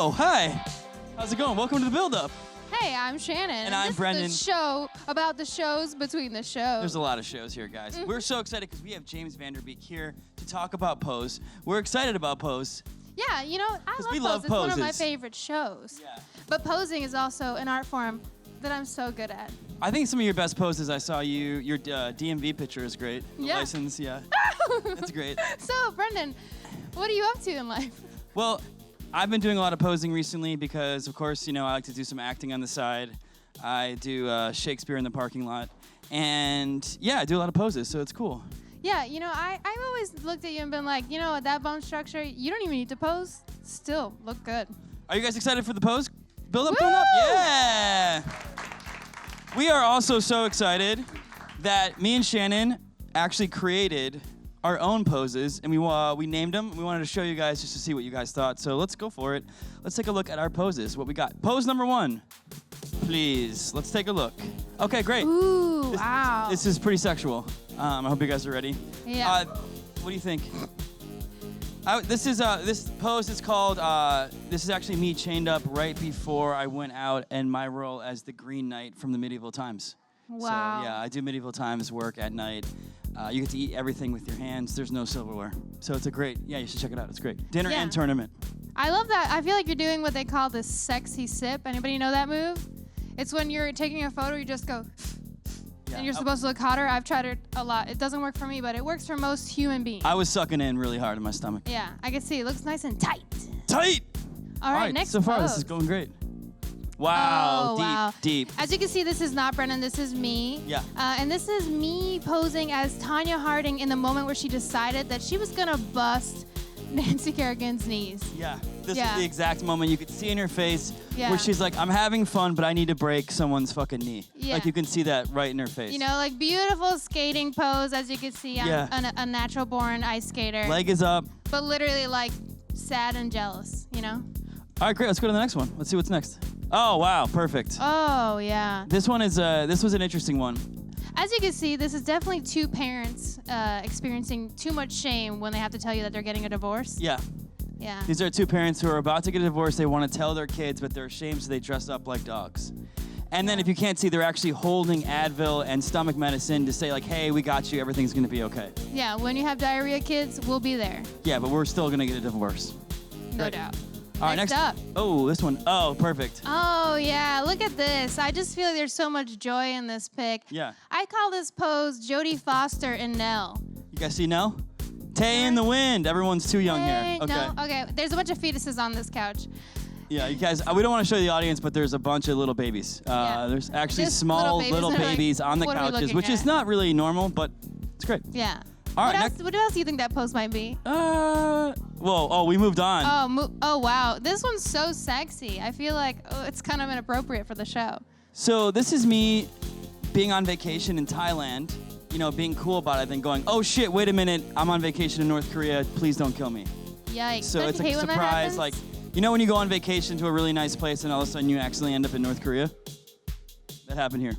Oh, hi. How's it going? Welcome to the build-up. Hey, I'm Shannon. And I'm Brendan. This is the show about the shows between the shows. There's a lot of shows here, guys. We're so excited because we have James Vanderbeek here to talk about Pose. We're excited about Pose. Yeah, you know, I love Pose. It's one of my favorite shows. Yeah. But posing is also an art form that I'm so good at. I think some of your best poses I saw your DMV picture is great. The Yeah. license, yeah. That's great. So, Brendan, what are you up to in life? Well, I've been doing a lot of posing recently because, of course, you know, I like to do some acting on the side. I do Shakespeare in the parking lot. And, yeah, I do a lot of poses, so it's cool. Yeah, you know, I've always looked at you and been like, you know, with that bone structure, you don't even need to pose. Still look good. Are you guys excited for the pose build-up coming up? Yeah! We are also so excited that me and Shannon actually created our own poses, and we named them. We wanted to show you guys just to see what you guys thought. So let's go for it. Let's take a look at our poses, what we got. Pose number 1, please. Let's take a look. Okay, great. Ooh, wow. This is pretty sexual. I hope you guys are ready. Yeah. What do you think? This pose is called, this is actually me chained up right before I went out and my role as the Green Knight from the medieval times. Wow. So, yeah, I do medieval times work at night. You get to eat everything with your hands. There's no silverware. So it's you should check it out. It's great. Dinner and tournament. I love that. I feel like you're doing what they call the sexy sip. Anybody know that move? It's when you're taking a photo, you just go, and you're supposed to look hotter. I've tried it a lot. It doesn't work for me, but it works for most human beings. I was sucking in really hard in my stomach. Yeah, I can see. It looks nice and tight. Tight! All right, next so far, pose. this is going great. Wow, oh, wow. Deep. As you can see, this is not Brendan, this is me. Yeah. And this is me posing as Tanya Harding in the moment where she decided that she was gonna bust Nancy Kerrigan's knees. Yeah, this is the exact moment you could see in her face where she's like, I'm having fun, but I need to break someone's fucking knee. Yeah. Like you can see that right in her face. You know, like beautiful skating pose, as you can see. I'm a natural born ice skater. Leg is up. But literally like sad and jealous, you know? All right, great, let's go to the next one. Let's see what's next. Oh, wow, perfect. Oh, yeah. This one is, this was an interesting one. As you can see, this is definitely two parents experiencing too much shame when they have to tell you that they're getting a divorce. Yeah. Yeah. These are two parents who are about to get a divorce. They want to tell their kids, but they're ashamed, so they dress up like dogs. And then if you can't see, they're actually holding Advil and stomach medicine to say like, hey, we got you, everything's gonna be okay. Yeah, when you have diarrhea, kids, we'll be there. Yeah, but we're still gonna get a divorce. No doubt. All right, next up. Oh, this one. Oh, perfect. Oh, yeah, look at this. I just feel like there's so much joy in this pic. Yeah. I call this pose Jodie Foster and Nell. You guys see Nell? Tay in the wind. Everyone's too young here. Okay. No, okay. There's a bunch of fetuses on this couch. Yeah, you guys, we don't want to show the audience, but there's a bunch of little babies. There's actually Just small little babies like, on the what are we couches, looking which at? is not really normal, but it's great. Yeah. All right, What else do you think that pose might be? We moved on. Oh, wow. This one's so sexy. I feel like it's kind of inappropriate for the show. So this is me being on vacation in Thailand, you know, being cool about it, then going, oh shit, wait a minute, I'm on vacation in North Korea, please don't kill me. Yikes. So Don't it's you like hate a when that surprise, happens? like, you know when you go on vacation to a really nice place and all of a sudden you accidentally end up in North Korea? That happened here.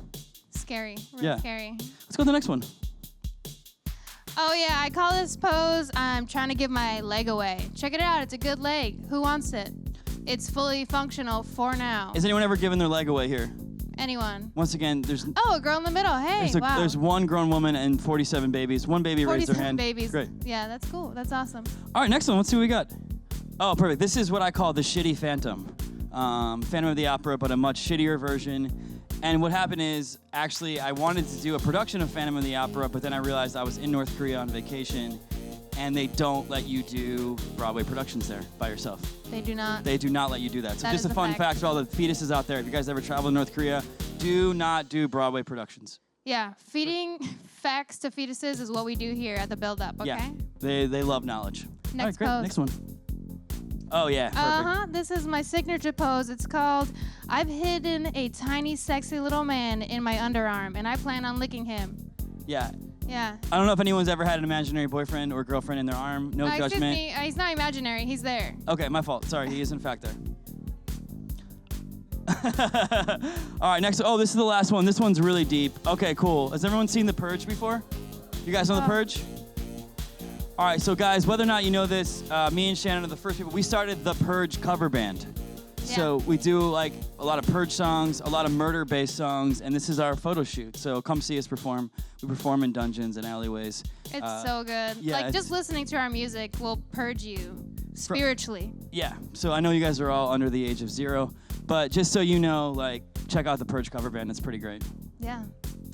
Scary. Really scary. Let's go to the next one. Oh, yeah, I call this pose, I'm trying to give my leg away. Check it out, it's a good leg. Who wants it? It's fully functional for now. Has anyone ever given their leg away here? Anyone? Once again, there's... Oh, a girl in the middle, hey, wow. There's one grown woman and 47 babies. One baby raised their hand. 47 babies. Great. Yeah, that's cool, that's awesome. All right, next one, let's see what we got. Oh, perfect. This is what I call the shitty Phantom. Phantom of the Opera, but a much shittier version. And what happened is, actually, I wanted to do a production of Phantom of the Opera, but then I realized I was in North Korea on vacation, and they don't let you do Broadway productions there by yourself. They do not. They do not let you do that. So That just is a a fun fact. fact for all the fetuses out there. If you guys ever travel to North Korea, do not do Broadway productions. Yeah, feeding facts to fetuses is what we do here at the Build Up, okay? Yeah, they love knowledge. Next all right, great. pose. Next one. Oh, yeah, perfect. Uh-huh, this is my signature pose. It's called, I've hidden a tiny, sexy little man in my underarm, and I plan on licking him. Yeah. Yeah. I don't know if anyone's ever had an imaginary boyfriend or girlfriend in their arm. No Excuse judgment. me, he's not imaginary, he's there. Okay, my fault. Sorry, he is in fact there. All right, next. Oh, this is the last one. This one's really deep. Okay, cool. Has everyone seen The Purge before? You guys know The Purge? All right, so guys, whether or not you know this, me and Shannon are the first people. We started The Purge cover band. So we do like a lot of purge songs, a lot of murder-based songs, and this is our photo shoot. So come see us perform. We perform in dungeons and alleyways. It's so good. Yeah, like just listening to our music will purge you spiritually. Yeah. So I know you guys are all under the age of 0, but just so you know, like check out the Purge cover band. It's pretty great. Yeah.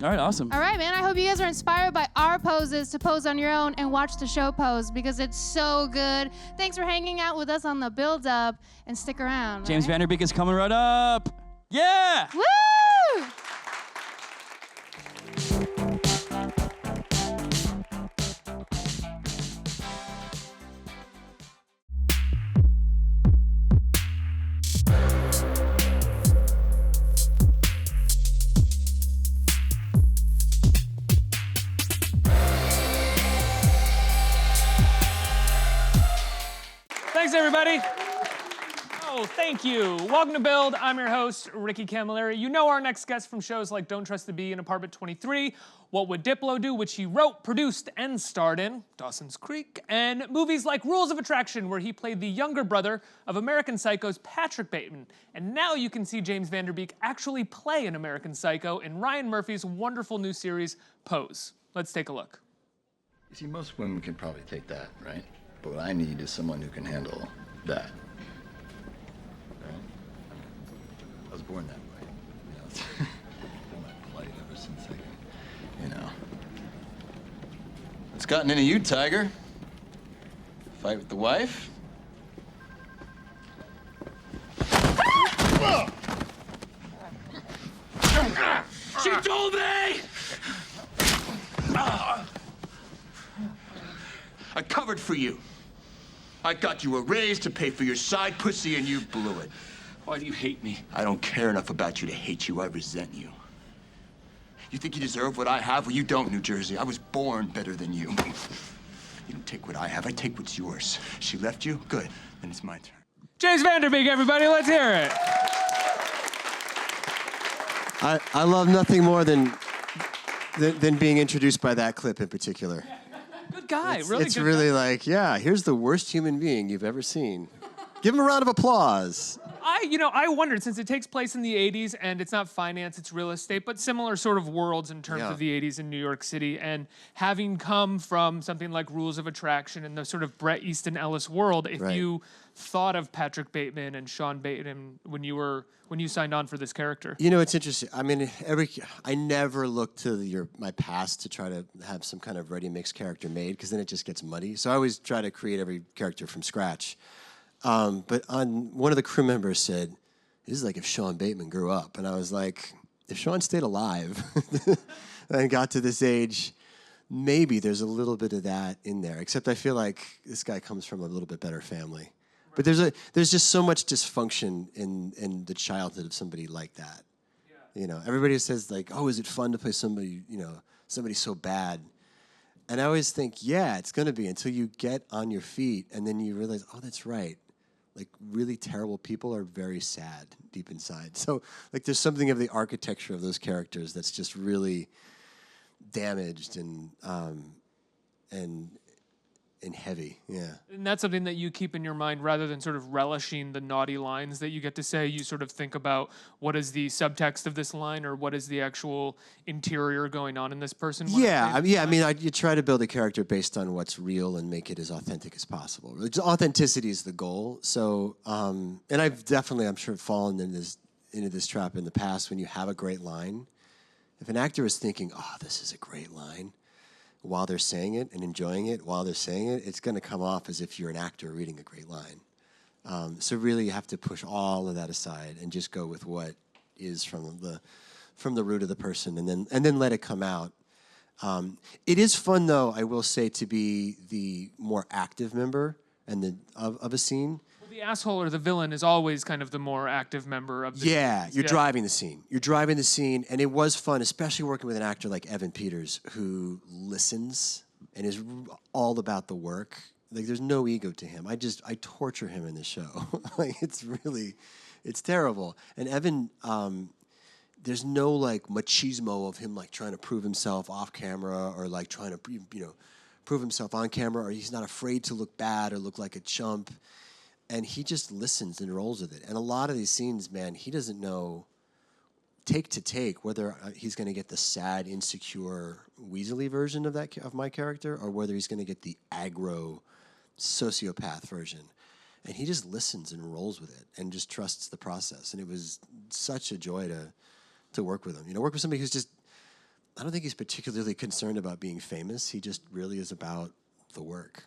All right, awesome. All right, man. I hope you guys are inspired by our poses to pose on your own and watch the show pose because it's so good. Thanks for hanging out with us on the build up and stick around. James Van Der Beek is coming right up. Yeah. Woo! Thanks, everybody. Oh, thank you. Welcome to Build. I'm your host, Ricky Camilleri. You know our next guest from shows like Don't Trust the Bee and Apartment 23, What Would Diplo Do, which he wrote, produced, and starred in, Dawson's Creek, and movies like Rules of Attraction, where he played the younger brother of American Psycho's Patrick Bateman. And now you can see James Van Der Beek actually play an American Psycho in Ryan Murphy's wonderful new series, Pose. Let's take a look. You see, most women can probably take that, right? But what I need is someone who can handle that. Right? I was born that way. You know, it's been my plight ever since I can, you know. What's gotten into you, Tiger? Fight with the wife? She told me! I covered for you. I got you a raise to pay for your side pussy and you blew it. Why do you hate me? I don't care enough about you to hate you. I resent you. You think you deserve what I have? Well, you don't, New Jersey. I was born better than you. You don't take what I have. I take what's yours. She left you? Good. Then it's my turn. James Van Der Beek, everybody, let's hear it. I love nothing more than being introduced by that clip in particular. Good guy, It's really like, yeah, here's the worst human being you've ever seen. Give him a round of applause. I wondered, since it takes place in the 80s and it's not finance, it's real estate, but similar sort of worlds in terms of the 80s in New York City, and having come from something like Rules of Attraction and the sort of Bret Easton Ellis world, if you thought of Patrick Bateman and Sean Bateman when you signed on for this character? You know, it's interesting. I mean, I never look to my past to try to have some kind of ready-mix character made, because then it just gets muddy. So I always try to create every character from scratch. But one of the crew members said, "This is like if Sean Bateman grew up." And I was like, if Sean stayed alive and got to this age, maybe there's a little bit of that in there. Except I feel like this guy comes from a little bit better family. But there's just so much dysfunction in the childhood of somebody like that. Yeah. You know, everybody says like, "Oh, is it fun to play somebody so bad?" And I always think, yeah, it's going to be, until you get on your feet and then you realize, oh, that's right. Like, really terrible people are very sad deep inside. So, like, there's something of the architecture of those characters that's just really damaged and heavy, yeah. And that's something that you keep in your mind rather than sort of relishing the naughty lines that you get to say. You sort of think about what is the subtext of this line, or what is the actual interior going on in this person. You try to build a character based on what's real and make it as authentic as possible. Authenticity is the goal. So, and I've definitely, I'm sure, fallen into this trap in the past. When you have a great line, if an actor is thinking, "Oh, this is a great line," while they're saying it and enjoying it while they're saying it, it's going to come off as if you're an actor reading a great line. So really, you have to push all of that aside and just go with what is from the root of the person, and then let it come out. It is fun, though, I will say, to be the more active member of a scene. The asshole or the villain is always kind of the more active member of the Yeah, you're driving the scene. You're driving the scene, and it was fun, especially working with an actor like Evan Peters, who listens and is all about the work. Like, there's no ego to him. I torture him in the show. Like, it's terrible. And Evan, there's no, like, machismo of him, like, trying to prove himself off camera, or, like, trying to, prove himself on camera, or he's not afraid to look bad or look like a chump. and he just listens and rolls with it. And a lot of these scenes, man, he doesn't know take to take whether he's going to get the sad, insecure, weaselly version of my character, or whether he's going to get the aggro, sociopath version. And he just listens and rolls with it and just trusts the process. And it was such a joy to work with him. You know, work with somebody who's just, I don't think he's particularly concerned about being famous. He just really is about the work.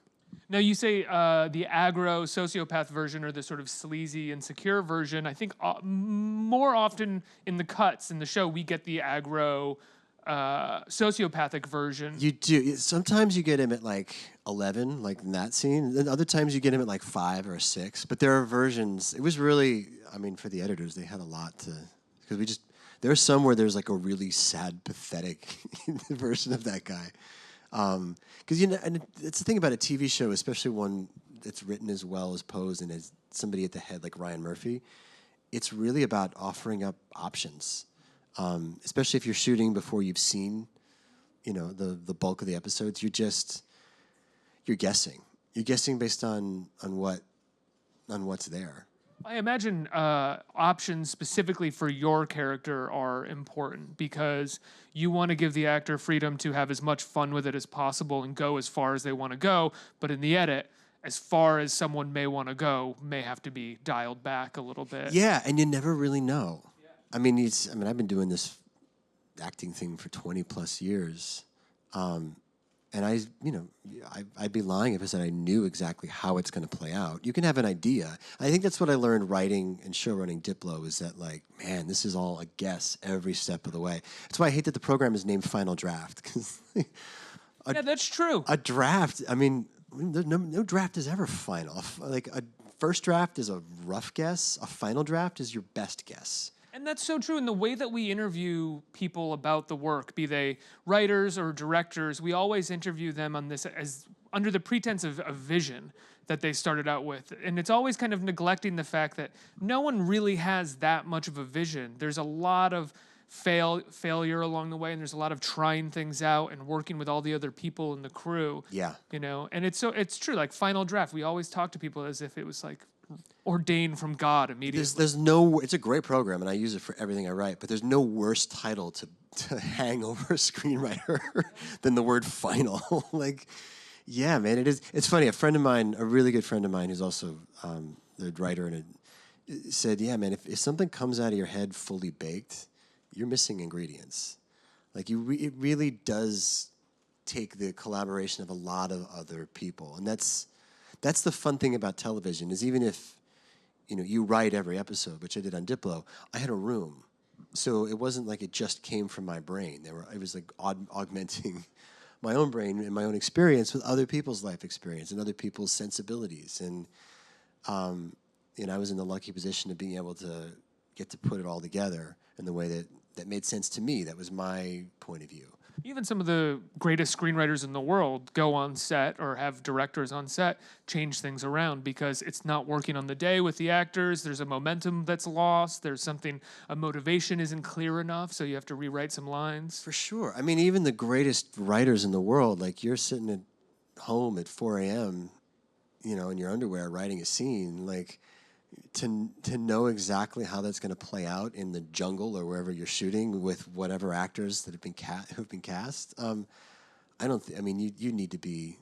Now, you say the aggro sociopath version or the sort of sleazy, insecure version. I think more often in the cuts in the show, we get the aggro sociopathic version. You do. Sometimes you get him at like 11, like in that scene. And other times you get him at like 5 or 6. But there are versions. It was really, I mean, for the editors, they had a lot to, because there's some where there's like a really sad, pathetic version of that guy. Because, you know, and it's the thing about a TV show, especially one that's written as well as posed and as somebody at the head like Ryan Murphy, it's really about offering up options. Especially if you're shooting before you've seen, you know, the bulk of the episodes, you're guessing. You're guessing based on what's there. I imagine options specifically for your character are important because you want to give the actor freedom to have as much fun with it as possible and go as far as they want to go. But in the edit, as far as someone may want to go, may have to be dialed back a little bit. Yeah, and you never really know. Yeah. I mean, I've been doing this acting thing for 20 plus years. And I'd be lying if I said I knew exactly how it's going to play out. You can have an idea. I think that's what I learned writing and showrunning Diplo is that, like, man, this is all a guess every step of the way. That's why I hate that the program is named Final Draft. Cause yeah, that's true. A draft, I mean, no draft is ever final. Like, a first draft is a rough guess. A final draft is your best guess. And that's so true. In the way that we interview people about the work, be they writers or directors, we always interview them on this as under the pretense of a vision that they started out with. And it's always kind of neglecting the fact that no one really has that much of a vision. There's a lot of failure along the way, and there's a lot of trying things out and working with all the other people in the crew. Yeah. You know, and it's true. Like Final Draft, we always talk to people as if it was like ordained from God immediately. There's no, it's a great program and I use it for everything I write, but there's no worse title to hang over a screenwriter than the word final. Like, yeah, man, it is. It's funny. A friend of mine, a really good friend of mine who's also the writer, and said, yeah, man, if something comes out of your head fully baked, you're missing ingredients. Like it really does take the collaboration of a lot of other people. And that's the fun thing about television is even if, you know, you write every episode, which I did on Diplo, I had a room. So it wasn't like it just came from my brain. It was like augmenting my own brain and my own experience with other people's life experience and other people's sensibilities. And, you know, I was in the lucky position of being able to get to put it all together in the way that made sense to me. That was my point of view. Even some of the greatest screenwriters in the world go on set or have directors on set change things around because it's not working on the day with the actors. There's a momentum that's lost. There's a motivation isn't clear enough, so you have to rewrite some lines. For sure. I mean, even the greatest writers in the world, like you're sitting at home at 4 a.m., you know, in your underwear writing a scene, like to know exactly how that's going to play out in the jungle or wherever you're shooting with whatever actors that have been cast. I mean, you need to be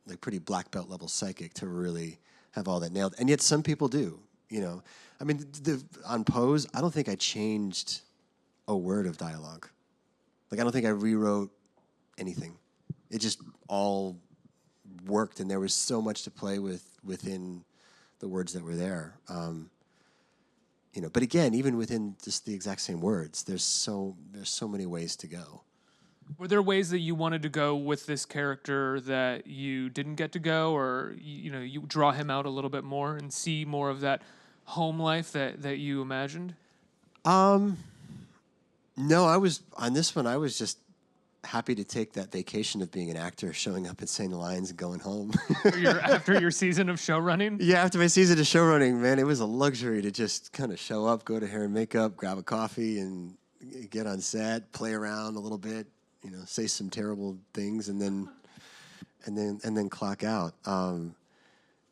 like pretty black belt level psychic to really have all that nailed. And yet some people do, you know. I mean, on Pose, I don't think I changed a word of dialogue. Like, I don't think I rewrote anything. It just all worked, and there was so much to play with within the words that were there. You know, but again, even within just the exact same words, there's so many ways to go. Were there ways that you wanted to go with this character that you didn't get to go, or you draw him out a little bit more and see more of that home life that you imagined? No, on this one, I was just happy to take that vacation of being an actor, showing up and saying the lines and going home. After your season of show running? Yeah, after my season of show running, man, it was a luxury to just kind of show up, go to hair and makeup, grab a coffee, and get on set, play around a little bit, you know, say some terrible things, and then clock out.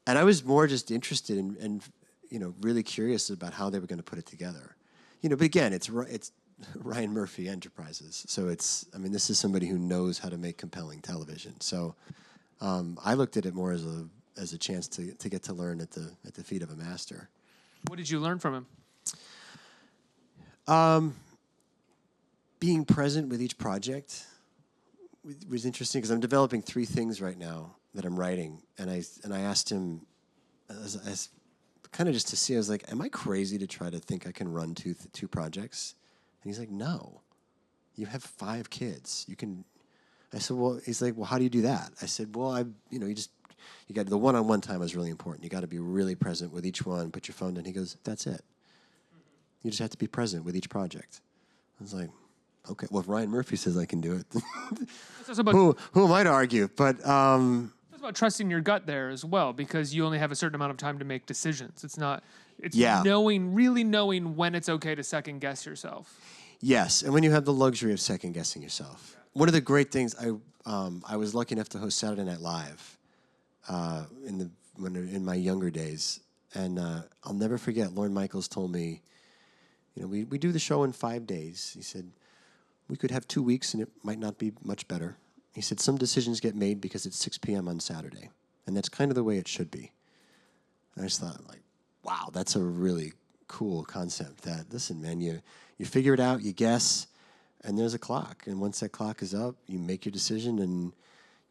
And I was more just interested in really curious about how they were going to put it together. But again, it's Ryan Murphy Enterprises. So this is somebody who knows how to make compelling television. So I looked at it more as a chance to get to learn at the feet of a master. What did you learn from him? Being present with each project was interesting because I'm developing 3 things right now that I'm writing, and I asked him as kind of just to see. I was like, "Am I crazy to try to think I can run two projects?" And he's like, "No, you have 5 kids. You can." I said, "Well," he's like, "Well, how do you do that?" I said, "Well, you got the one-on-one time is really important. You got to be really present with each one. Put your phone down." He goes, "That's it. You just have to be present with each project." I was like, "Okay, well, if Ryan Murphy says I can do it, who am I to argue?" But it's about trusting your gut there as well, because you only have a certain amount of time to make decisions. It's really knowing when it's okay to second guess yourself. Yes, and when you have the luxury of second guessing yourself. One of the great things I was lucky enough to host Saturday Night Live in my younger days, and I'll never forget. Lorne Michaels told me, we do the show in 5 days. He said, we could have 2 weeks and it might not be much better. He said, some decisions get made because it's 6 p.m. on Saturday. And that's kind of the way it should be. And I just thought, wow, that's a really cool concept. That, listen, man, you figure it out, you guess, and there's a clock. And once that clock is up, you make your decision and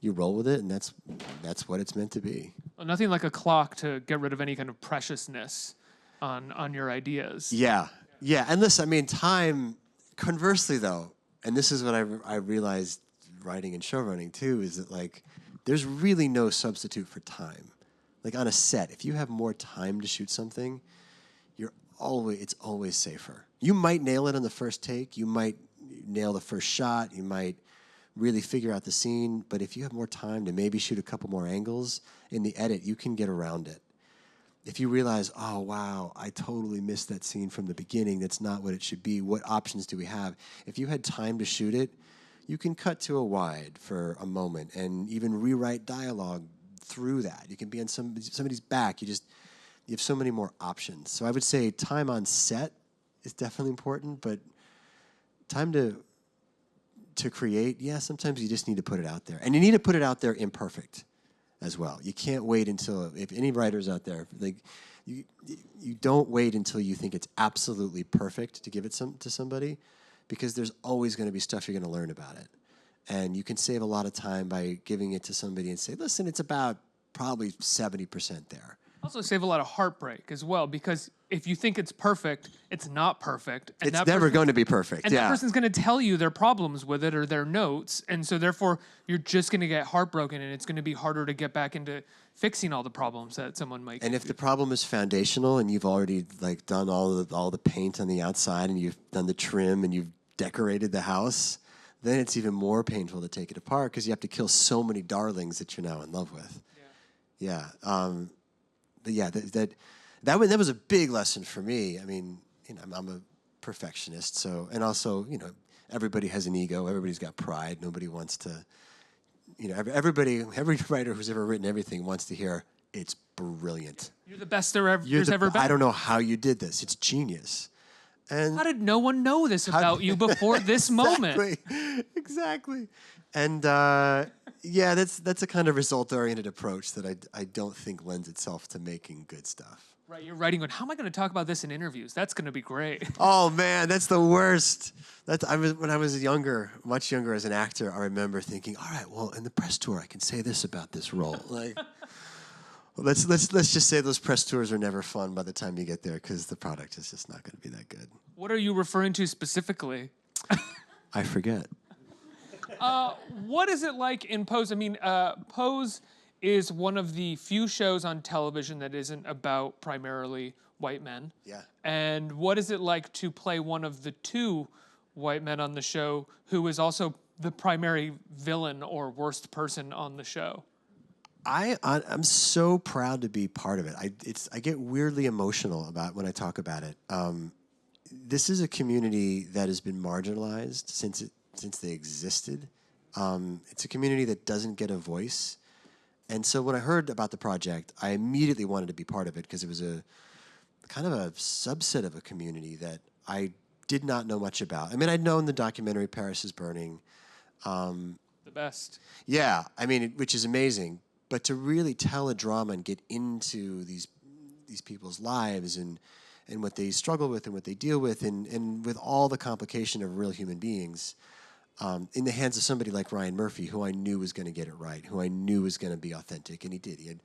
you roll with it, and that's what it's meant to be. Well, nothing like a clock to get rid of any kind of preciousness on your ideas. Yeah. And listen, time, conversely, though, and this is what I realized writing and showrunning, too, is that, there's really no substitute for time. On a set, if you have more time to shoot something, it's always safer. You might nail it on the first take. You might nail the first shot. You might really figure out the scene. But if you have more time to maybe shoot a couple more angles in the edit, you can get around it. If you realize, oh, wow, I totally missed that scene from the beginning. That's not what it should be. What options do we have? If you had time to shoot it, you can cut to a wide for a moment and even rewrite dialogue through that. You can be on somebody's back. You have so many more options. So I would say time on set is definitely important, but time to create, sometimes you just need to put it out there. And you need to put it out there imperfect as well. You can't wait until, if any writers out there, you don't wait until you think it's absolutely perfect to give it to somebody, because there's always going to be stuff you're going to learn about it. And you can save a lot of time by giving it to somebody and say, listen, it's about probably 70% there. Also save a lot of heartbreak as well, because if you think it's perfect, it's not perfect. And it's never going to be perfect. And that person's going to tell you their problems with it or their notes. And so therefore, you're just going to get heartbroken, and it's going to be harder to get back into fixing all the problems that someone might And if the problem is foundational and you've already done all the paint on the outside and you've done the trim and you've decorated the house, then it's even more painful to take it apart because you have to kill so many darlings that you're now in love with. Yeah. But yeah, that was a big lesson for me. I'm a perfectionist, so, and also, everybody has an ego. Everybody's got pride. Nobody wants to, every writer who's ever written everything wants to hear it's brilliant. You're the best there's ever been. I don't know how you did this. It's genius. And how did no one know this about you before this moment? Exactly. And that's a kind of result-oriented approach that I don't think lends itself to making good stuff. Right, you're writing going, how am I going to talk about this in interviews? That's going to be great. Oh man, that's the worst. When I was much younger as an actor, I remember thinking, all right, well, in the press tour, I can say this about this role. Let's just say those press tours are never fun by the time you get there, because the product is just not going to be that good. What are you referring to specifically? I forget. What is it like in Pose? Pose is one of the few shows on television that isn't about primarily white men. Yeah. And what is it like to play one of the 2 white men on the show who is also the primary villain or worst person on the show? I'm so proud to be part of it. I get weirdly emotional about when I talk about it. This is a community that has been marginalized since they existed. It's a community that doesn't get a voice. And so when I heard about the project, I immediately wanted to be part of it because it was a kind of a subset of a community that I did not know much about. I mean, I'd known the documentary Paris is Burning. The best. Yeah, I mean, which is amazing. But to really tell a drama and get into these people's lives and what they struggle with and what they deal with and with all the complication of real human beings in the hands of somebody like Ryan Murphy, who I knew was going to get it right, who I knew was going to be authentic, and he did. He had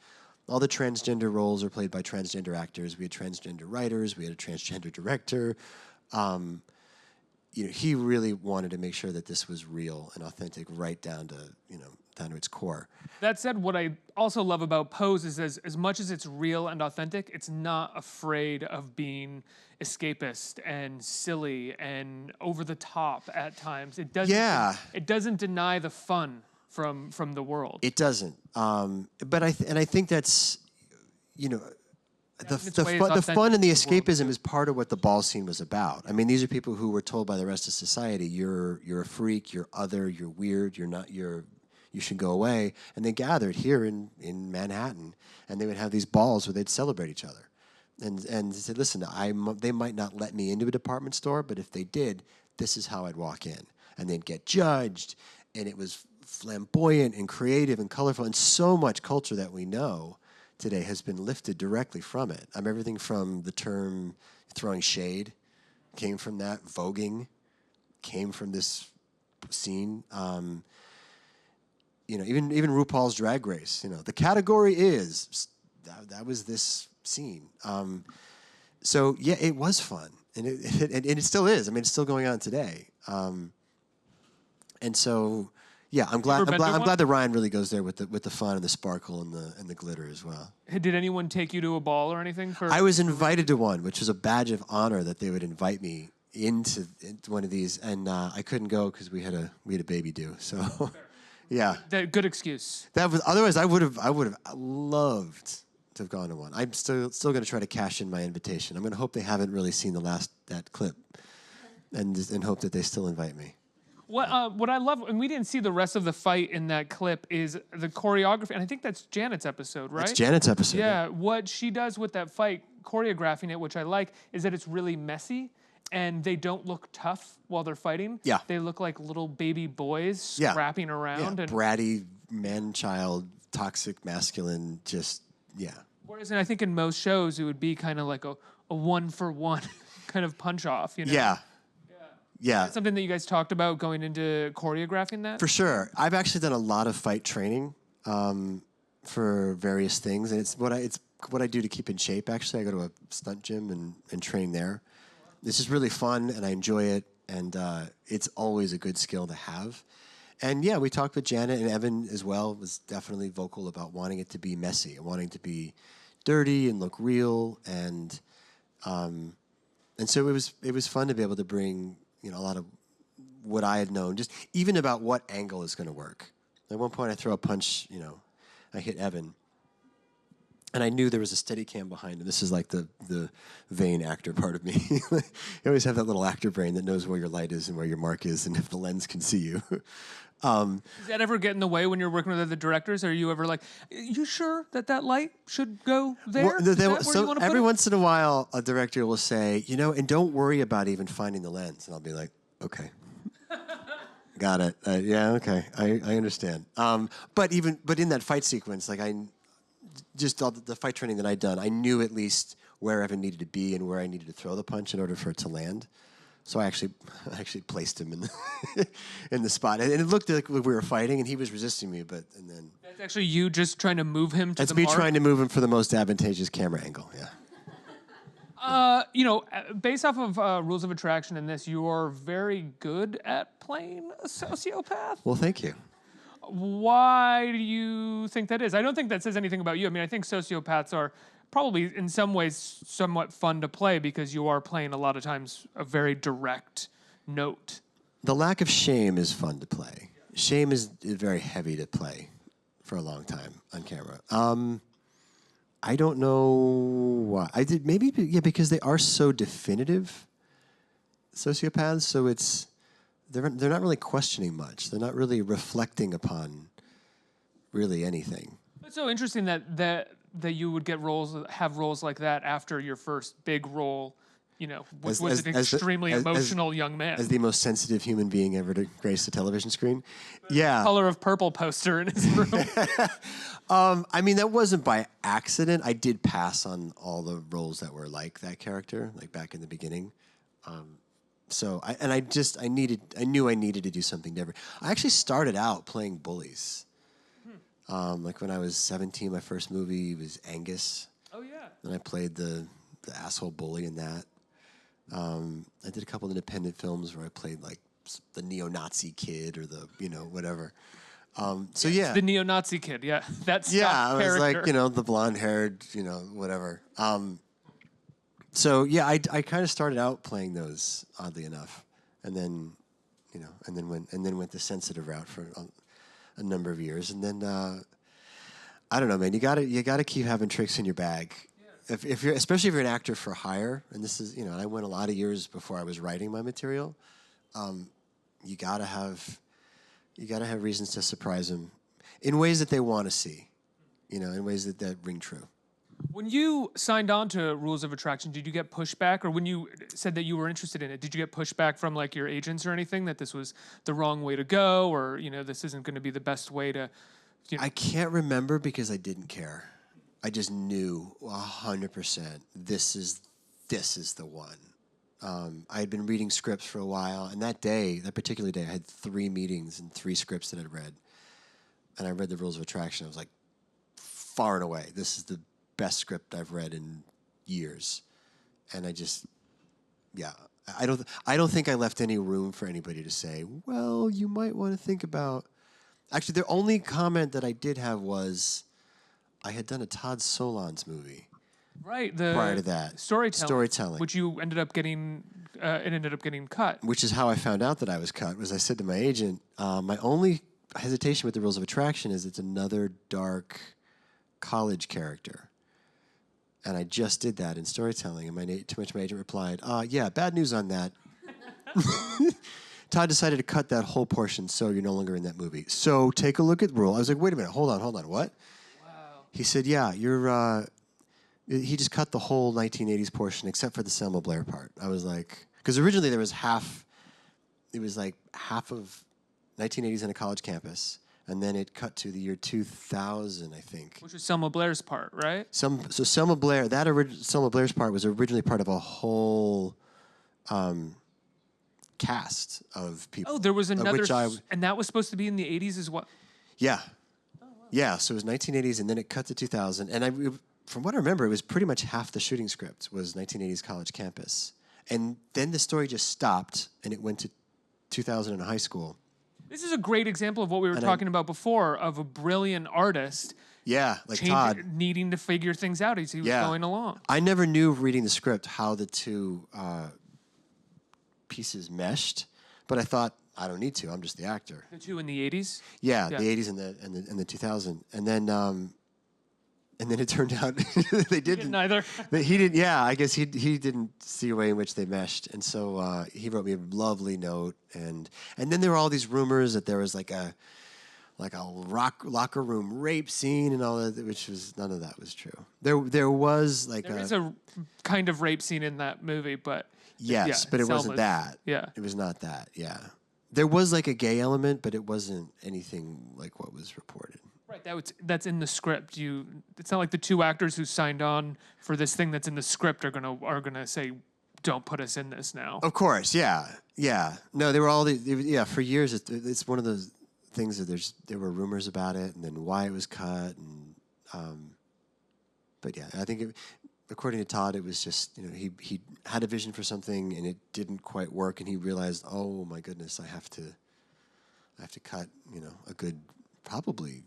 all the transgender roles are played by transgender actors. We had transgender writers. We had a transgender director. He really wanted to make sure that this was real and authentic, right down to down to its core. That said, what I also love about Pose is as much as it's real and authentic, it's not afraid of being escapist and silly and over the top at times. It doesn't. Yeah. It doesn't deny the fun from the world. It doesn't. But I think that's the fun and the escapism is part of what the ball scene was about. I mean, these are people who were told by the rest of society, you're a freak, you're other, you're weird, you should go away. And they gathered here in Manhattan, and they would have these balls where they'd celebrate each other. And they said, listen, they might not let me into a department store, but if they did, this is how I'd walk in. And they'd get judged, and it was flamboyant and creative and colorful, and so much culture that we know today has been lifted directly from it. Everything from the term throwing shade came from that. Voguing came from this scene. Even RuPaul's Drag Race. The category is that was this scene. So yeah, it was fun, and it still is. I mean, it's still going on today. And so. Yeah, I'm glad that Ryan really goes there with the fun and the sparkle and the glitter as well. Did anyone take you to a ball or anything? I was invited to one, which was a badge of honor that they would invite me into one of these, and I couldn't go because we had a baby due. So, yeah, good excuse. Otherwise I would have loved to have gone to one. I'm still going to try to cash in my invitation. I'm going to hope they haven't really seen that clip, and hope that they still invite me. What I love, and we didn't see the rest of the fight in that clip, is the choreography, and I think that's Janet's episode, right? It's Janet's episode. Yeah, what she does with that fight, choreographing it, which I like, is that it's really messy, and they don't look tough while they're fighting. Yeah. They look like little baby boys scrapping around. Yeah, bratty, man-child, toxic, masculine, Whereas I think in most shows, it would be kind of like a one-for-one kind of punch-off, Yeah. Yeah. That's something that you guys talked about going into choreographing that? For sure. I've actually done a lot of fight training for various things, and it's what I do to keep in shape, actually. I go to a stunt gym and train there. This is really fun, and I enjoy it, and it's always a good skill to have. And, yeah, we talked with Janet, and Evan as well was definitely vocal about wanting it to be messy and wanting to be dirty and look real, and so it was fun to be able to bring a lot of what I had known, just even about what angle is going to work. At one point, I throw a punch, I hit Evan, and I knew there was a steady cam behind him. This is like the vain actor part of me. You always have that little actor brain that knows where your light is and where your mark is, and if the lens can see you. Does that ever get in the way when you're working with other directors? Are you ever like, you sure that light should go there? Well, every once in a while, a director will say, and don't worry about even finding the lens. And I'll be like, okay. Got it. Yeah, okay. I understand. But in that fight sequence, like all the fight training that I'd done, I knew at least where Evan needed to be and where I needed to throw the punch in order for it to land. So I actually placed him in the spot, and it looked like we were fighting, and he was resisting me. And then that's actually you just trying to move him to the mark? That's me trying to move him for the most advantageous camera angle. Yeah. Based off of Rules of Attraction and this, you are very good at playing a sociopath. Well, thank you. Why do you think that is? I don't think that says anything about you. I mean, I think sociopaths are probably in some ways somewhat fun to play because you are playing a lot of times a very direct note. The lack of shame is fun to play. Shame is very heavy to play for a long time on camera. I don't know why. Because they are so definitive, sociopaths. So they're not really questioning much. They're not really reflecting upon really anything. It's so interesting that you would get have roles like that after your first big role, which was an extremely emotional young man. As the most sensitive human being ever to grace the television screen. Yeah. Color of Purple poster in his room. I mean, that wasn't by accident. I did pass on all the roles that were like that character, like back in the beginning. I knew I needed to do something different. I actually started out playing bullies. Like when I was 17, my first movie was Angus. Oh yeah. And I played the asshole bully in that. I did a couple independent films where I played like the neo-Nazi kid or the whatever. Yeah. The neo-Nazi kid, yeah. That's I was like the blonde-haired whatever. I kind of started out playing those, oddly enough, and then went the sensitive route for a number of years, and then I don't know, man. You gotta keep having tricks in your bag. Yeah. Especially if you're an actor for hire, and this is and I went a lot of years before I was writing my material. You gotta have reasons to surprise them in ways that they want to see, in ways that ring true. When you signed on to Rules of Attraction, did you get pushback? Or when you said that you were interested in it, did you get pushback from like your agents or anything that this was the wrong way to go, or this isn't going to be the best way to? I can't remember because I didn't care. I just knew 100% this is the one. I had been reading scripts for a while, and that particular day, I had 3 meetings and 3 scripts that I'd read, and I read the Rules of Attraction. I was like, far and away, this is the best script I've read in years, and I don't think I left any room for anybody to say, well, you might want to think about. Actually, the only comment that I did have was I had done a Todd Solondz movie. Right. Prior to that, storytelling, which you ended up getting. It ended up getting cut. Which is how I found out that I was cut. Was I said to my agent, my only hesitation with the Rules of Attraction is it's another dark college character. And I just did that in storytelling, and to which my agent replied, yeah, bad news on that. Todd decided to cut that whole portion, so you're no longer in that movie. So take a look at Rule. I was like, wait a minute, hold on, what? Wow. He said, yeah, he just cut the whole 1980s portion except for the Selma Blair part. I was like, because originally there was it was like half of 1980s on a college campus. And then it cut to the year 2000, I think. Which was Selma Blair's part, right? So Selma Blair, Selma Blair's part was originally part of a whole cast of people. Oh, there was another, and that was supposed to be in the 80s as well? Yeah. Oh, wow. Yeah, so it was 1980s, and then it cut to 2000. And from what I remember, it was pretty much half the shooting script was 1980s college campus. And then the story just stopped, and it went to 2000 in high school. This is a great example of what we were talking about before, of a brilliant artist. Yeah, like Todd. Needing to figure things out as he was going along. I never knew, reading the script, how the 2 pieces meshed, but I thought, I don't need to. I'm just the actor. The 2 in the 80s? Yeah, the 80s and the 2000. And then it turned out they didn't. Neither. He didn't. Yeah, I guess he didn't see a way in which they meshed, and so he wrote me a lovely note, and then there were all these rumors that there was like a locker room rape scene and all that, which was none of that was true. There was like there is a kind of rape scene in that movie, but yes, but it wasn't that. Yeah, it was not that. Yeah, there was like a gay element, but it wasn't anything like what was reported. Right, that's in the script. It's not like the 2 actors who signed on for this thing that's in the script are gonna say, "Don't put us in this now." Of course, yeah. No, they were all for years. It's one of those things that there were rumors about it, and then why it was cut, and but yeah, I think according to Todd, it was just he had a vision for something and it didn't quite work, and he realized, oh my goodness, I have to cut a good probably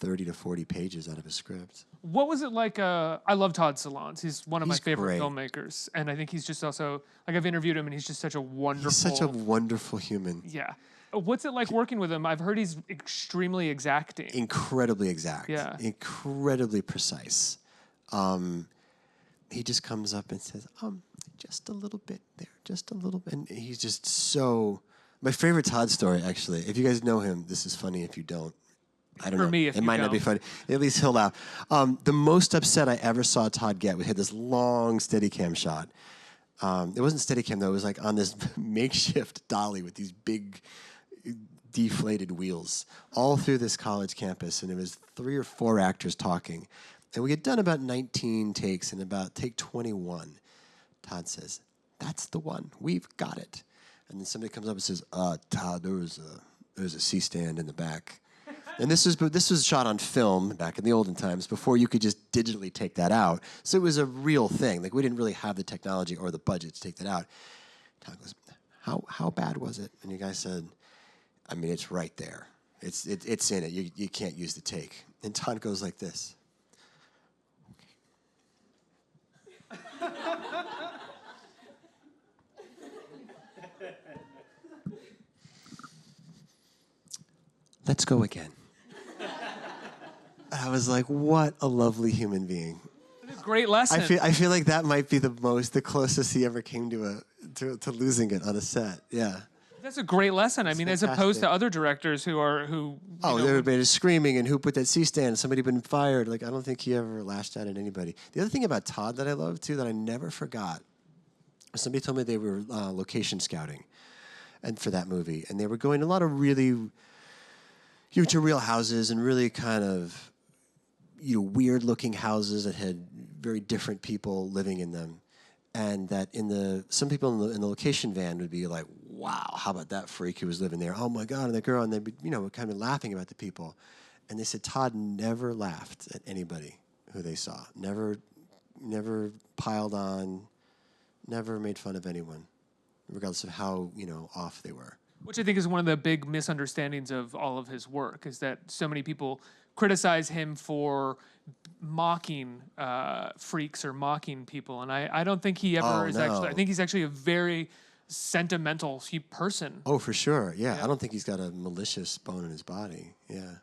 30 to 40 pages out of his script. What was it like? I love Todd Solondz. He's one of my favorite great. filmmakers. And I think he's just also, like, I've interviewed him and he's just such a wonderful... He's such a wonderful human. Yeah. What's it like working with him? I've heard he's extremely exacting. Incredibly exact. Yeah. Incredibly precise. He just comes up and says, just a little bit there, just a little bit. And he's just so... My favorite Todd story, actually, if you guys know him, this is funny if you don't. I don't For know. me, if it you might not be don't. funny. At least he'll laugh. The most upset I ever saw Todd get, we had this long Steadicam shot. It wasn't Steadicam though. It was like on this makeshift dolly with these big deflated wheels all through this college campus, and it was 3 or 4 actors talking. And we had done about 19 takes, and about take 21, Todd says, "That's the one. We've got it." And then somebody comes up and says, "Todd, there was a C-stand in the back." And this was shot on film back in the olden times before you could just digitally take that out. So it was a real thing. Like, we didn't really have the technology or the budget to take that out. Todd goes, "How bad was it?" And you guys said, "I mean, it's right there. It's in it. You can't use the take." And Todd goes like this. "Let's go again." I was like, what a lovely human being. Great lesson. I feel like that might be the closest he ever came to losing it on a set. Yeah. That's a great lesson. I mean, as opposed to other directors who Everybody screaming and who put that C-stand? Somebody been fired. Like, I don't think he ever lashed out at anybody. The other thing about Todd that I love too, that I never forgot, somebody told me they were location scouting, and for that movie, and they were going to a lot of really huge real houses and really kind of weird looking houses that had very different people living in them. And that some people in the location van would be like, "Wow, how about that freak who was living there? Oh my God," and that girl, and they'd be, kind of laughing about the people. And they said Todd never laughed at anybody who they saw. Never piled on, never made fun of anyone, regardless of how, off they were. Which I think is one of the big misunderstandings of all of his work, is that so many people criticize him for mocking freaks or mocking people, and I don't think he ever is actually. I think he's actually a very sentimental person. Oh, for sure. Yeah, I don't think he's got a malicious bone in his body. Yeah.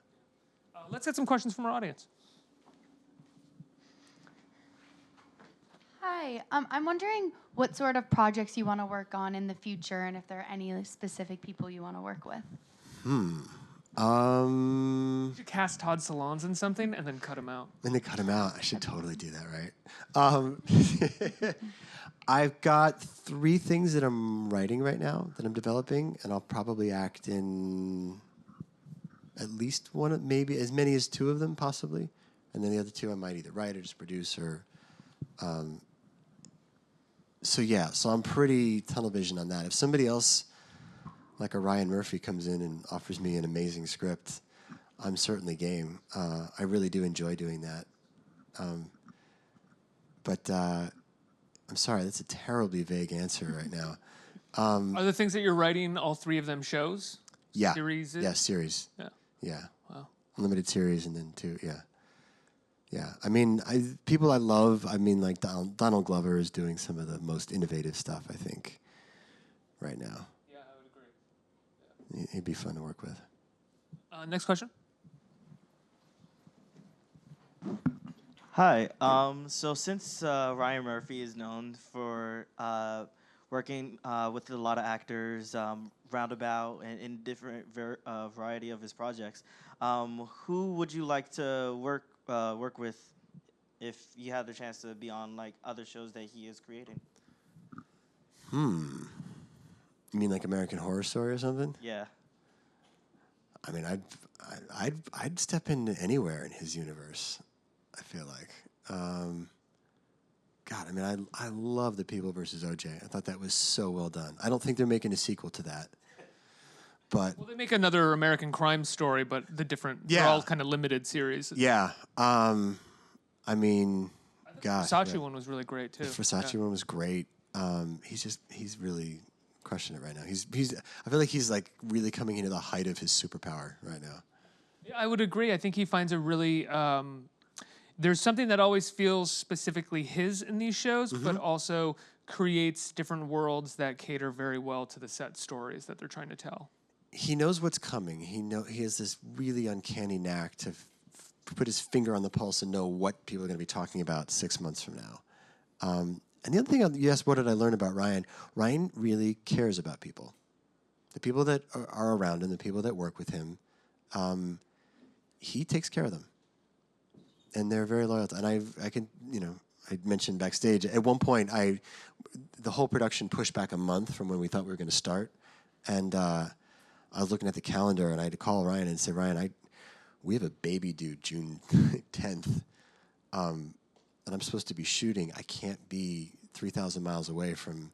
Let's get some questions from our audience. Hi, I'm wondering what sort of projects you want to work on in the future, and if there are any specific people you want to work with. You should cast Todd Salons in something and then cut him out. And they cut him out. I should totally do that, right? I've got 3 things that I'm writing right now that I'm developing, and I'll probably act in at least one, maybe as many as 2 of them, possibly. And then the other 2 I might either write or just produce or. So I'm pretty tunnel vision on that. If somebody else, like a Ryan Murphy, comes in and offers me an amazing script, I'm certainly game. I really do enjoy doing that. But I'm sorry, that's a terribly vague answer right now. Are the things that you're writing all 3 of them shows? Yeah. Series? Yeah, series. Yeah. Yeah. Wow. Limited series and then 2, yeah. Yeah, I mean, people I love, like Donald Glover is doing some of the most innovative stuff, I think, right now. Yeah, I would agree. He'd be fun to work with. Next question. Hi. So since Ryan Murphy is known for working with a lot of actors, roundabout and in different variety of his projects, who would you like to work with if you had the chance to be on like other shows that he is creating? You mean like American Horror Story or something? Yeah. I mean, I'd step into anywhere in his universe, I feel like. God, I mean, I love The People versus O.J. I thought that was so well done. I don't think they're making a sequel to that. But Well, they make another American Crime Story, but they're all kind of limited series. yeah, I mean, gosh. The Versace one was really great too. The Versace one was great. He's really crushing it right now. I feel like he's like really coming into the height of his superpower right now. Yeah, I would agree. I think he finds a really there's something that always feels specifically his in these shows, but also creates different worlds that cater very well to the set stories that they're trying to tell. He knows what's coming. He has this really uncanny knack to put his finger on the pulse and know what people are going to be talking about 6 months from now. And the other thing you asked, what did I learn about Ryan? Ryan really cares about people. The people that are around him, the people that work with him. he takes care of them. And they're very loyal. And I can, I mentioned backstage, at one point, the whole production pushed back a month from when we thought we were going to start. And I was looking at the calendar, and I had to call Ryan and say, Ryan, we have a baby due June 10th, and I'm supposed to be shooting. I can't be 3,000 miles away from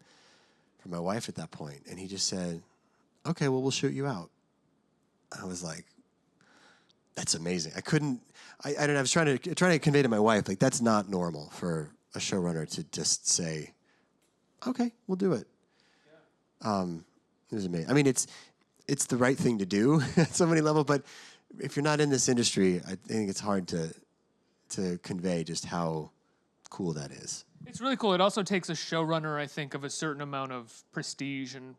my wife at that point. And he just said, okay, well, we'll shoot you out. I was like, that's amazing. I was trying to convey to my wife, like, that's not normal for a showrunner to just say, okay, we'll do it. Yeah. It was amazing. I mean, it's the right thing to do at so many levels, but if you're not in this industry, I think it's hard to convey just how cool that is. It's really cool. It also takes a showrunner, I think, of a certain amount of prestige and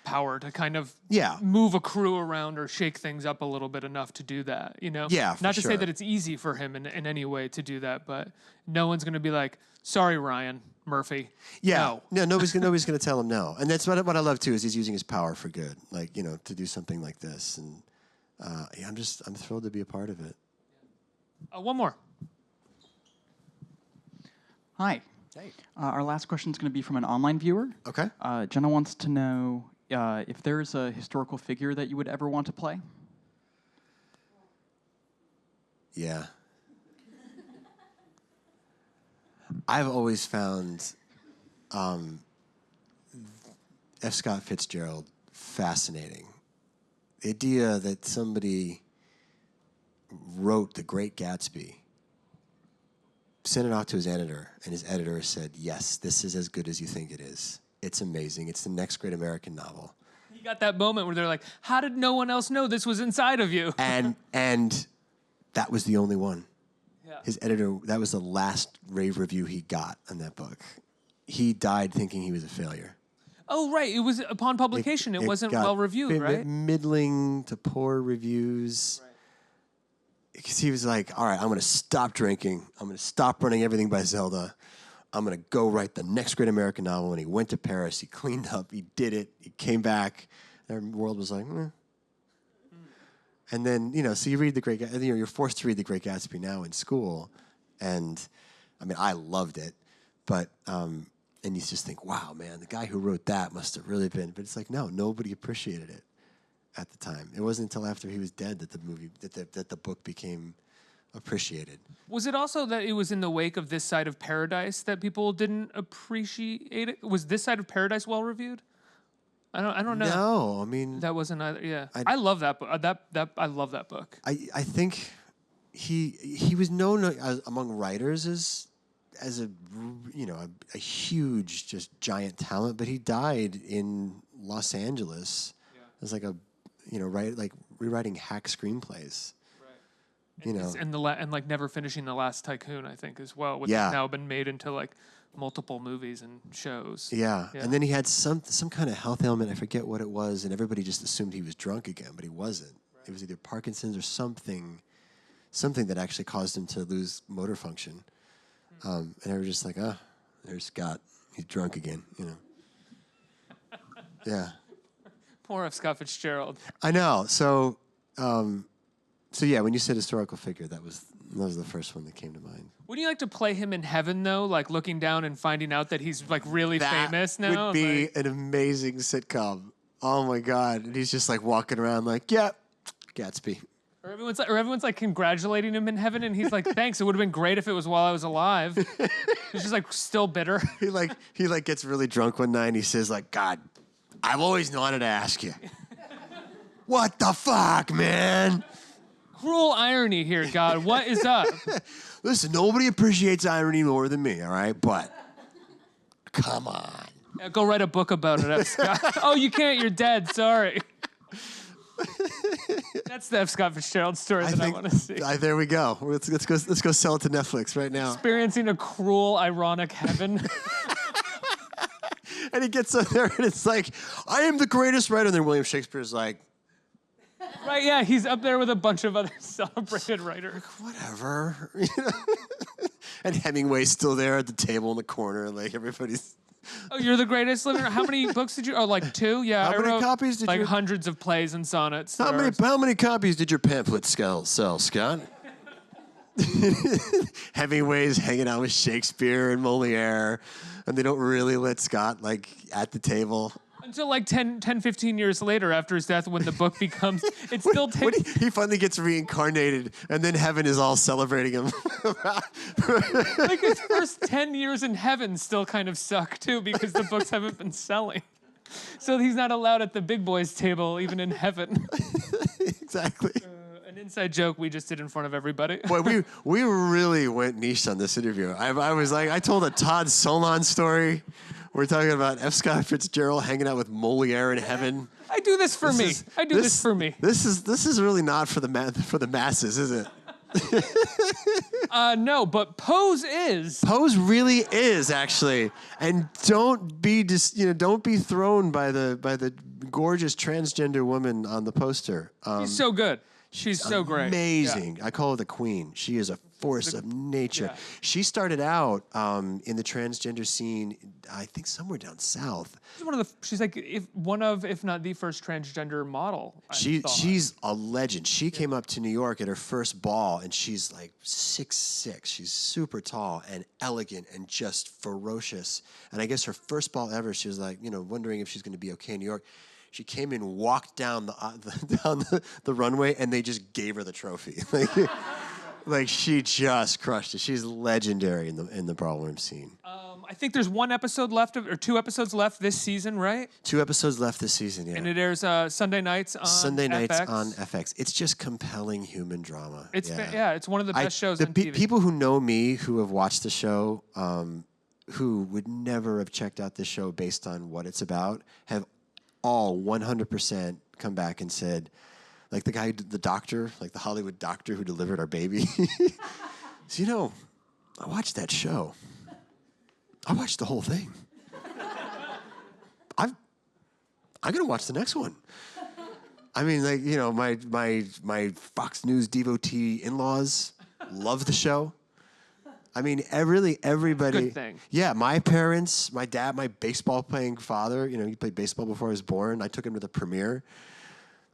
power to kind of move a crew around or shake things up a little bit enough to do that, Yeah, Not to say that it's easy for him in any way to do that, but no one's going to be like, sorry, Ryan Murphy. Yeah. No, nobody's going to tell him no. And that's what I love, too, is he's using his power for good, like, to do something like this. And I'm thrilled to be a part of it. One more. Hi. Hey. Our last question is going to be from an online viewer. Okay. Jenna wants to know if there's a historical figure that you would ever want to play. Yeah. I've always found F. Scott Fitzgerald fascinating. The idea that somebody wrote The Great Gatsby, sent it off to his editor, and his editor said, yes, this is as good as you think it is. It's amazing. It's the next great American novel. You got that moment where they're like, how did no one else know this was inside of you? And that was the only one. Yeah. His editor, that was the last rave review he got on that book. He died thinking he was a failure. Oh, right. It was upon publication. It wasn't well reviewed, right? Middling to poor reviews. Right. Because he was like, all right, I'm going to stop drinking. I'm going to stop running everything by Zelda. I'm going to go write the next great American novel. And he went to Paris. He cleaned up. He did it. He came back. The world was like, And then, so you read you're forced to read The Great Gatsby now in school. And, I mean, I loved it. But, and you just think, wow, man, the guy who wrote that must have really been. But it's like, no, nobody appreciated it at the time. It wasn't until after he was dead that the book became appreciated. Was it also that it was in the wake of This Side of Paradise that people didn't appreciate it? Was This Side of Paradise well reviewed? I don't know. No, I mean that wasn't either. Yeah, I love that book. I love that book. I think he was known among writers as a huge, just giant talent, but he died in Los Angeles as like a rewriting hack screenplays. Right. And like never finishing The Last Tycoon, I think, as well, which has now been made into like multiple movies and shows. Yeah. And then he had some kind of health ailment. I forget what it was, and everybody just assumed he was drunk again, but he wasn't. Right. It was either Parkinson's or something that actually caused him to lose motor function. And they were just like, there's Scott. He's drunk again, Yeah. Poor F. Scott Fitzgerald. I know. So yeah, when you said historical figure, that was the first one that came to mind. Wouldn't you like to play him in heaven, though? Like looking down and finding out that he's like really famous now? That would be an amazing sitcom. Oh my God. And he's just like walking around like, yeah, Gatsby. Or everyone's like congratulating him in heaven, and he's like, thanks. It would have been great if it was while I was alive. He's just like still bitter. He gets really drunk one night and he says like, God, I've always wanted to ask you. What the fuck, man? Cruel irony here, God. What is up? Listen, nobody appreciates irony more than me, all right? But come on. Yeah, go write a book about it, F. Scott. Oh, you can't. You're dead. Sorry. That's the F. Scott Fitzgerald story I want to see. There we go. Let's go sell it to Netflix right now. Experiencing a cruel, ironic heaven. And he gets up there and it's like, I am the greatest writer. And then William Shakespeare's like, right, yeah, he's up there with a bunch of other celebrated writers. Like, whatever. And Hemingway's still there at the table in the corner. Like, everybody's Oh, you're the greatest living. How many books did you? Oh, like 2. Yeah. How I many wrote, copies did like you? hundreds of plays and sonnets. How many copies did your pamphlet sell, Scott? Hemingway's hanging out with Shakespeare and Moliere, and they don't really let Scott like at the table. Until like 10, 15 years later after his death when the book becomes, it still takes... He finally gets reincarnated, and then heaven is all celebrating him. Like his first 10 years in heaven still kind of suck too because the books haven't been selling. So he's not allowed at the big boys table even in heaven. Exactly. An inside joke we just did in front of everybody. Boy, we really went niche on this interview. I told a Todd Solondz story. We're talking about F. Scott Fitzgerald hanging out with Moliere in heaven. I do this for me. I do this for me. This is really not for the masses, is it? No, but Pose is. Pose really is actually, and don't be thrown by the gorgeous transgender woman on the poster. She's so good. She's so great. Amazing. Yeah. I call her the queen. She is a force of nature. Yeah. She started out in the transgender scene, I think somewhere down south. She's like if not the first transgender model. She's a legend. She came up to New York at her first ball, and she's like 6'6". She's super tall and elegant and just ferocious. And I guess her first ball ever, she was like, wondering if she's going to be okay in New York. She came in, walked down the runway, and they just gave her the trophy. Like she just crushed it. She's legendary in the ballroom scene. I think there's 1 episode left or 2 episodes left this season, right? 2 episodes left this season, yeah. And it airs Sunday nights on FX. It's just compelling human drama. It's it's one of the best shows on TV. People who know me, who have watched the show, who would never have checked out this show based on what it's about, have all 100% come back and said, like the doctor, like the Hollywood doctor who delivered our baby. So, I watched that show. I watched the whole thing. I'm gonna watch the next one. I mean, my Fox News devotee in-laws love the show. I mean, everybody. Good thing. Yeah, my parents, my dad, my baseball-playing father. He played baseball before I was born. I took him to the premiere.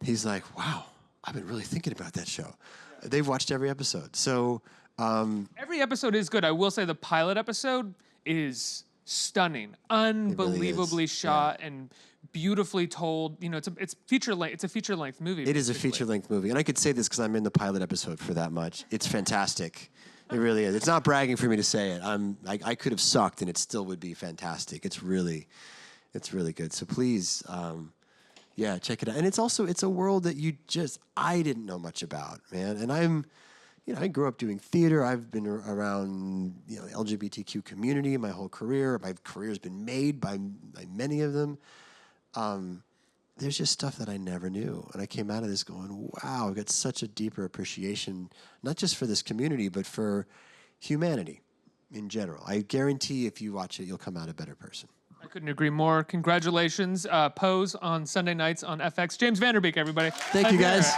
He's like, "Wow, I've been really thinking about that show." Yeah. They've watched every episode. So every episode is good. I will say the pilot episode is stunning, unbelievably really shot and beautifully told. It's feature length. It's a feature-length movie. It is a feature-length movie, and I could say this because I'm in the pilot episode for that much. It's fantastic. It really is. It's not bragging for me to say it. I could have sucked, and it still would be fantastic. It's really good. So please, check it out. And it's a world that I didn't know much about, man. And I grew up doing theater. I've been around the LGBTQ community my whole career. My career's been made by many of them. There's just stuff that I never knew. And I came out of this going, wow, I've got such a deeper appreciation, not just for this community, but for humanity in general. I guarantee if you watch it, you'll come out a better person. I couldn't agree more. Congratulations. Pose on Sunday nights on FX. James Van Der Beek, everybody. Thank you, guys.